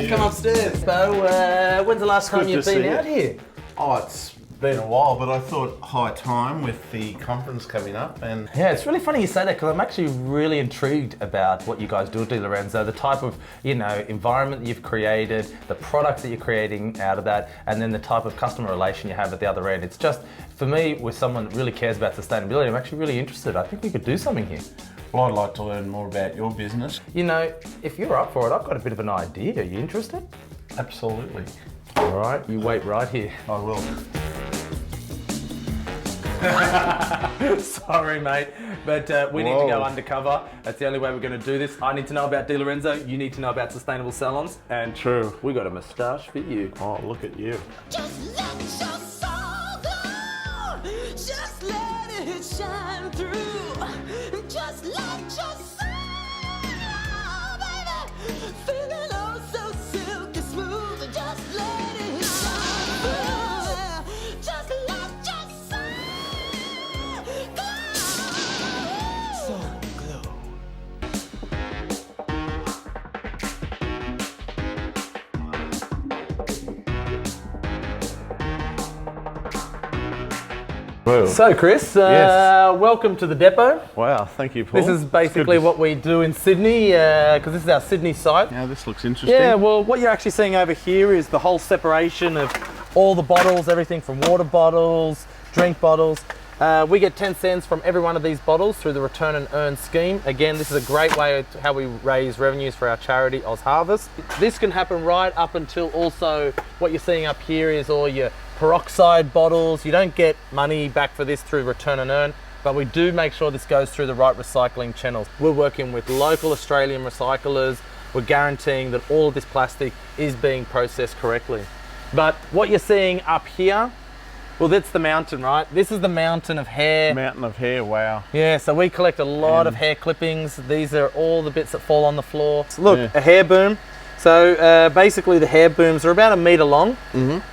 come upstairs. So, when's the last time you've been out here? Oh, it's been a while, but I thought high time with the conference coming up. And yeah, it's really funny you say that because I'm actually really intrigued about what you guys do at Lorenzo, the type of environment that you've created, the products that you're creating out of that, and then the type of customer relation you have at the other end. It's just, for me, with someone that really cares about sustainability, I'm actually really interested. I think we could do something here. Well, I'd like to learn more about your business. If you're up for it, I've got a bit of an idea. Are you interested? Absolutely. All right, you wait right here. I will. Sorry, mate, but we need to go undercover. That's the only way we're going to do this. I need to know about Lorenzo. You need to know about sustainable salons. And true, we got a moustache for you. Oh, look at you. Just let your soul go. Just let it shine through. Just let your soul, baby, feel it all so silky smooth. Just let it shine through. Just let your soul glow. Soul glow. So, Chris, welcome to the depot. Wow, thank you, Paul. This is basically what we do in Sydney, because this is our Sydney site. Yeah, this looks interesting. Yeah, well, what you're actually seeing over here is the whole separation of all the bottles, everything from water bottles, drink bottles. We get 10 cents from every one of these bottles through the return and earn scheme. Again, this is a great way of how we raise revenues for our charity, Oz Harvest. This can happen right up until also what you're seeing up here is all your peroxide bottles. You don't get money back for this through return and earn, but we do make sure this goes through the right recycling channels. We're working with local Australian recyclers. We're guaranteeing that all of this plastic is being processed correctly. But what you're seeing up here, well, that's the mountain, right? This is the mountain of hair. Mountain of hair, wow. Yeah, so we collect a lot of hair clippings. These are all the bits that fall on the floor. Look, a hair boom. So basically the hair booms are about 1 metre long.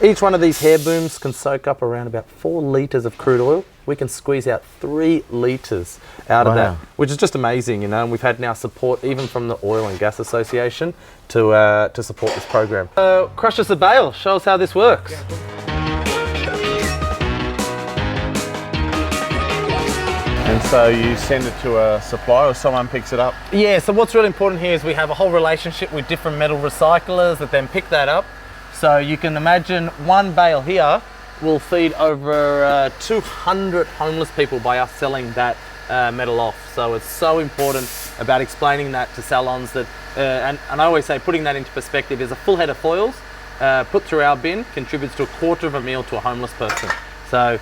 Each one of these hair booms can soak up around about 4 litres of crude oil. We can squeeze out 3 litres out of that, which is just amazing, and we've had now support even from the Oil and Gas Association to support this program. Crush us a bale, show us how this works. And so you send it to a supplier or someone picks it up? Yeah, so what's really important here is we have a whole relationship with different metal recyclers that then pick that up. So you can imagine one bale here will feed over 200 homeless people by us selling that metal off. So it's so important about explaining that to salons that, and I always say putting that into perspective is a full head of foils put through our bin contributes to a quarter of a meal to a homeless person. So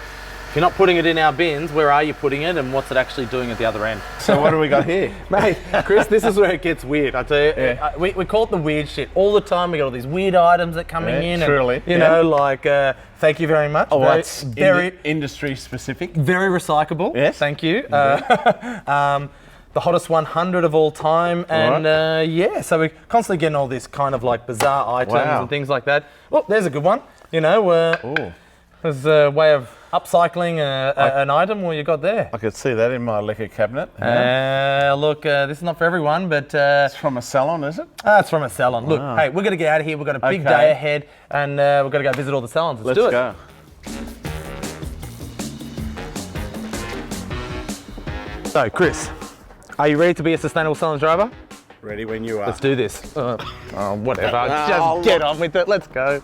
if you're not putting it in our bins, where are you putting it and what's it actually doing at the other end? So what do we got here? Mate, Chris, this is where it gets weird. I tell you, we call it the weird shit. All the time we got all these weird items that coming in. Truly. And, you know, like, thank you very much. Oh, well, that's very industry specific. Very recyclable. Yes. Thank you. The hottest 100 of all time. And yeah, so we're constantly getting all this kind of like bizarre items and things like that. Oh, there's a good one. You know, there's a way of upcycling an item. What you got there? I could see that in my liquor cabinet. Look, this is not for everyone, but it's from a salon, is it? It's from a salon. Look, hey, we're gonna get out of here. We've got a big day ahead, and we're gonna go visit all the salons. Let's do it. Go. So, Chris, are you ready to be a sustainable salon driver? Ready when you are. Let's do this. Whatever. Just get on with it. Let's go.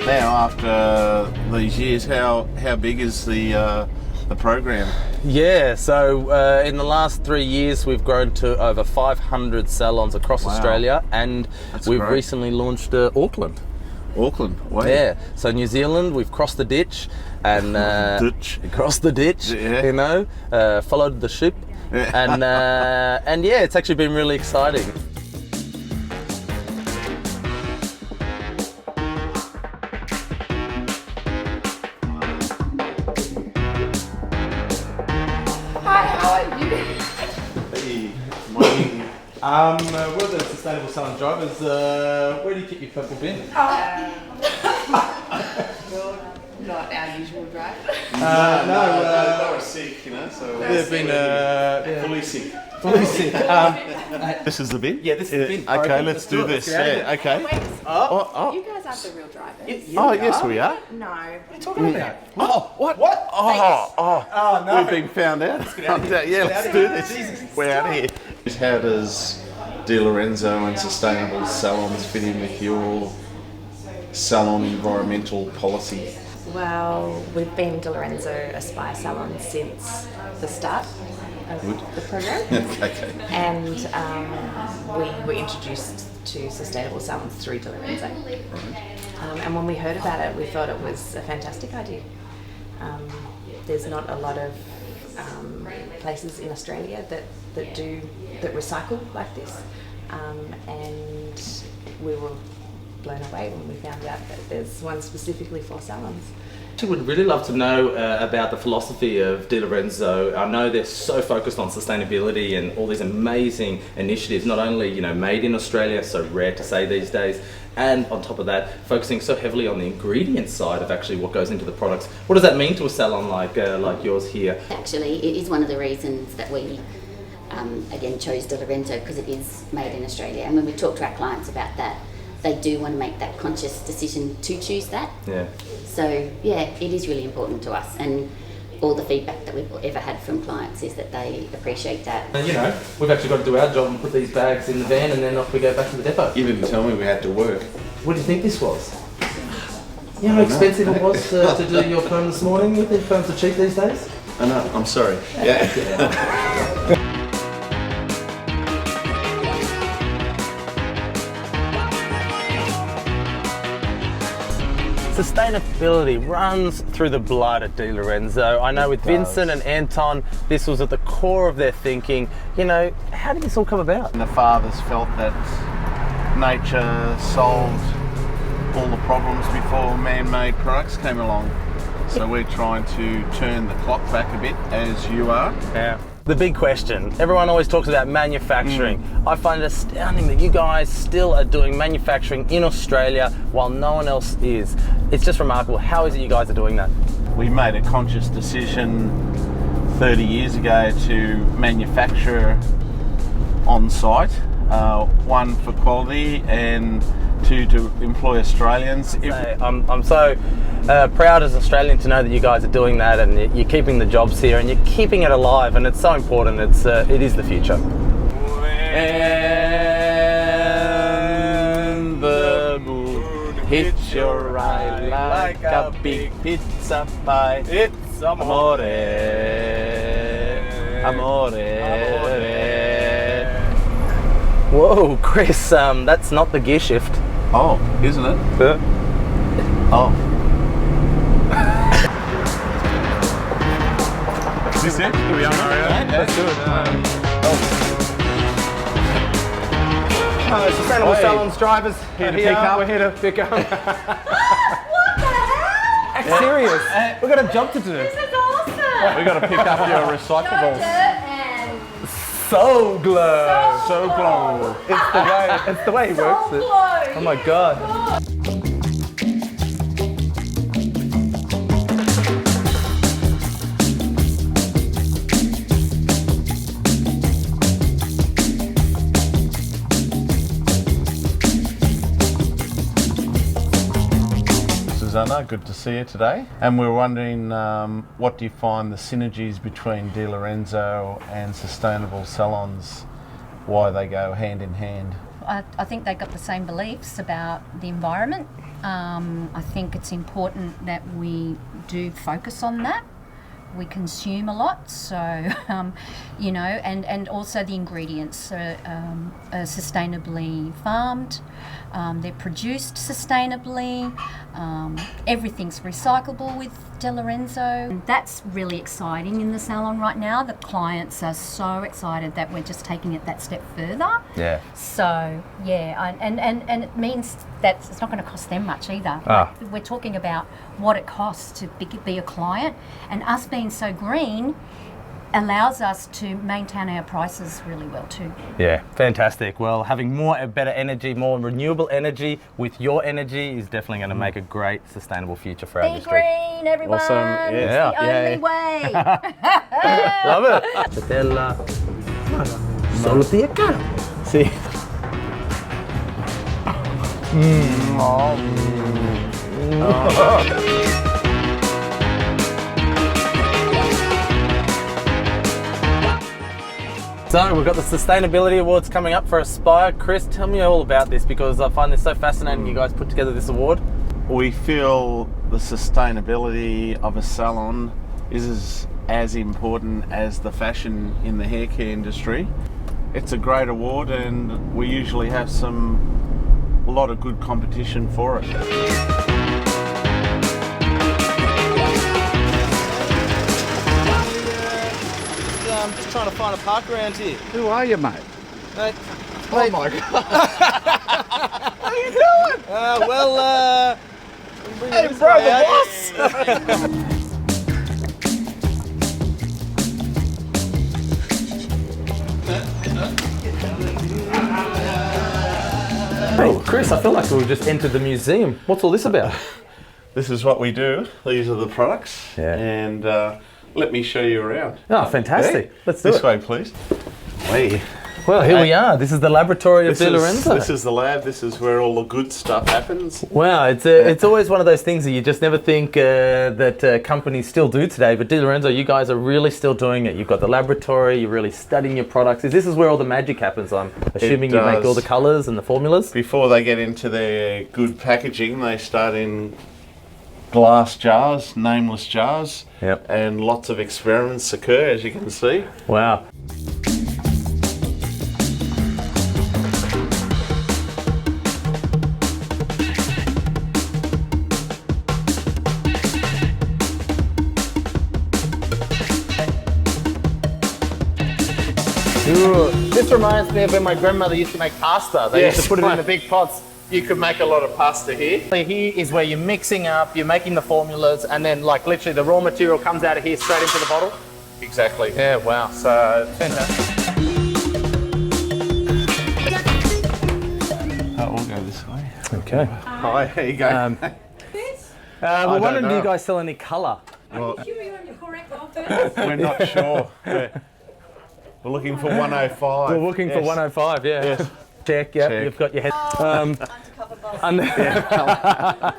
Now, after these years, how big is the program? Yeah, so in the last 3 years, we've grown to over 500 salons across Australia, and we've recently launched Auckland. Auckland, wow. Yeah, so New Zealand, we've crossed the ditch and crossed the ditch, you know, followed the ship, and yeah, it's actually been really exciting. We're the sustainable salon drivers. Where do you keep your purple bin? Well, not our usual drive. No, they were sick, you know, so they've been fully sick. Lucy. This is the bin? Yeah, this is the bin. Okay, Broken. let's do this. Let's get Yeah, okay. Wait, Oh, you guys aren't the real drivers. oh, yes, we are. No. What are you talking about? Oh, what? What? Oh, no. we've been found out. Yeah, let's do this. We're out of here. How does Di Lorenzo and sustainable salons fit in with your salon environmental policy? Well, we've been Di Lorenzo Aspire Salon since the start of the program. Okay. And we were introduced to sustainable salons through Di Lorenzo. And when we heard about it, we thought it was a fantastic idea. There's not a lot of places in Australia that recycle like this, and we were blown away when we found out that there's one specifically for salons. I would really love to know about the philosophy of Di Lorenzo. I know they're so focused on sustainability and all these amazing initiatives, not only made in Australia, so rare to say these days, and on top of that, focusing so heavily on the ingredient side of actually what goes into the products. What does that mean to a salon like yours here? Actually, it is one of the reasons that we again chose Di Lorenzo, because it is made in Australia, and when we talk to our clients about that, they do want to make that conscious decision to choose that. Yeah. So yeah, it is really important to us, and all the feedback that we've ever had from clients is that they appreciate that. And we've actually got to do our job and put these bags in the van, and then off we go back to the depot. You didn't tell me we had to work. What do you think this was? You know how expensive it was to do your perm this morning? You think perms are cheap these days? I know, I'm sorry. Yeah. Sustainability runs through the blood at Di Lorenzo. I know with Vincent and Anton, this was at the core of their thinking. How did this all come about? And the fathers felt that nature solved all the problems before man-made products came along. So we're trying to turn the clock back a bit, as you are. Yeah. The big question, everyone always talks about manufacturing. I find it astounding that you guys still are doing manufacturing in Australia while no one else is. It's just remarkable. How is it you guys are doing that? We made a conscious decision 30 years ago to manufacture on site, one for quality and two to employ Australians. I'm so proud as an Australian to know that you guys are doing that, and you're keeping the jobs here and you're keeping it alive, and it's so important. It is the future. When the moon hits your eye like a big pizza pie, it's amore, amore. Whoa, Chris, that's not the gear shift. Oh, isn't it? Yeah. Oh. Is this it? Here we are, Mario. Let's do it. Sustainable Hey. Salons drivers, Here to here pick up. We're here to pick up. What the hell? Act serious. We've got a job to do. This is awesome. We got to pick up your No recyclables. dirt and So glow. So glow. It's the way he works it. Oh my god. Susanna, good to see you today. And we're wondering, what do you find the synergies between Di Lorenzo and sustainable salons, why they go hand in hand? I think they've got the same beliefs about the environment. I think it's important that we do focus on that. We consume a lot, so and also the ingredients are sustainably farmed. They're produced sustainably. Everything's recyclable with Di Lorenzo. And that's really exciting in the salon right now. The clients are so excited that we're just taking it that step further. Yeah. So yeah, and it means that it's not going to cost them much either. Ah. Like, we're talking about what it costs to be a client, and us being so green allows us to maintain our prices really well too. Yeah, fantastic. Well, having better energy, more renewable energy with your energy is definitely going to make a great sustainable future for our Be industry. green, everyone. Awesome. Yeah. It's the only way. Love it. Stella. Solo acá. Sí. So we've got the Sustainability Awards coming up for Aspire. Chris, tell me all about this because I find this so fascinating you guys put together this award. We feel the sustainability of a salon is as important as the fashion in the hair care industry. It's a great award and we usually have a lot of good competition for it. I'm just trying to find a park around here. Who are you, mate? Mate, Oh my God! how you doing? Hey, bro, the boss! Hey, Chris, I feel like we've just entered the museum. What's all this about? This is what we do. These are the products. Yeah. And let me show you around. Oh, fantastic. Okay? Let's do this it. way, please. Well, here we are. This is the laboratory of De Lorenzo. This is the lab. This is where all the good stuff happens. Wow, it's always one of those things that you just never think that companies still do today. But De Lorenzo, you guys are really still doing it. You've got the laboratory. You're really studying your products. This is where all the magic happens. I'm assuming you make all the colours and the formulas. Before they get into their good packaging, they start in glass jars, nameless jars. Yep. And lots of experiments occur, as you can see. Wow. Ooh, this reminds me of when my grandmother used to make pasta. They used to put it in the big pots. You could make a lot of pasta here. Here is where you're mixing up, you're making the formulas, and then like literally the raw material comes out of here straight into the bottle. Exactly. Yeah, wow. So, Fantastic. we'll go this way. Okay. Hi, here you go. We're wondering, do know. you guys sell any colour? Well, You were on your correct office. we're not sure. We're looking for 105. We're looking for 105, yeah. Yes. Check, yeah, Check. you've got your head. Undercover boss.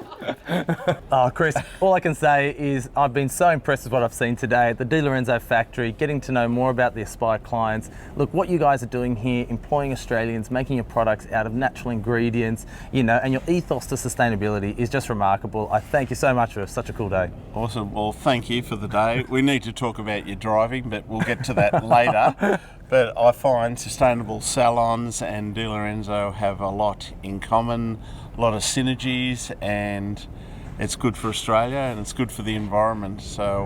Oh, Chris, all I can say is I've been so impressed with what I've seen today at the De Lorenzo factory, getting to know more about the Aspire clients. Look, what you guys are doing here, employing Australians, making your products out of natural ingredients, you know, and your ethos to sustainability is just remarkable. I thank you so much for such a cool day. Awesome. Well, thank you for the day. We need to talk about your driving, but we'll get to that later. But I find sustainable salons and De Lorenzo have a lot in common, a lot of synergies, and it's good for Australia and it's good for the environment. So,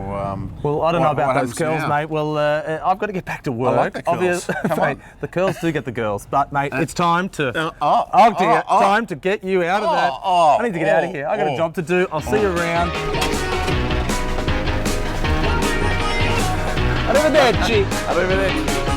well, I don't know what about those happens curls, now? mate. Well, I've got to get back to work. I like the curls. Come Mate, on. the curls do get the girls, but mate, it's time to. oh. Time to get you out of that. I need to get out of here. I got a job to do. I'll see you around. Arrivederci. Arrivederci.